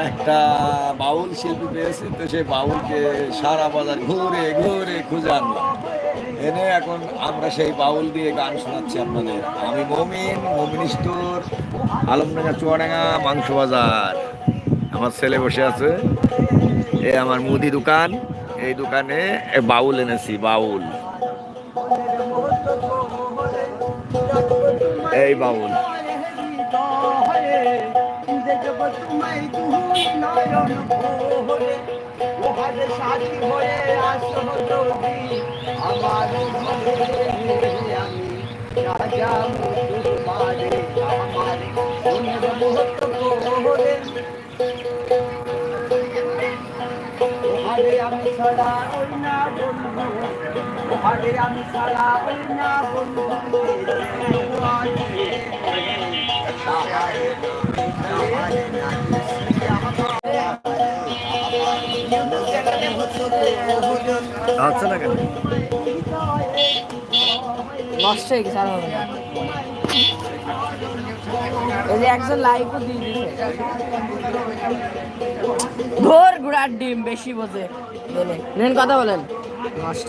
একটা বাউল শিল্পী পেয়েছি, তো সেই বাউলকে সারা বাজার ঘুরে ঘুরে খুঁজে আনলাম, এনে এখন আমরা সেই বাউল দিয়ে গান শোনাচ্ছি আপনাদের। আমি মমিন, মমিন স্টোর, আলমডাঙ্গা চুয়াডাঙ্গা মাংস বাজার। আমার ছেলে বসে আছে, এ আমার মুদি দোকান, এই দোকানে বাউল এনেছি, বাউল, এই বাউল। আমি ছাড়া ওই না বন্ধু, আমি ছাড়া ওই না বন্ধু, আচ্ছা না কেন নষ্ট হয়ে গেছে, আর হবে না। এই যে একজন লাইকও দিয়ে দিয়েছে, ঘোর ঘোড়ার ডিম বেশি বোঝে, কথা বলেন নষ্ট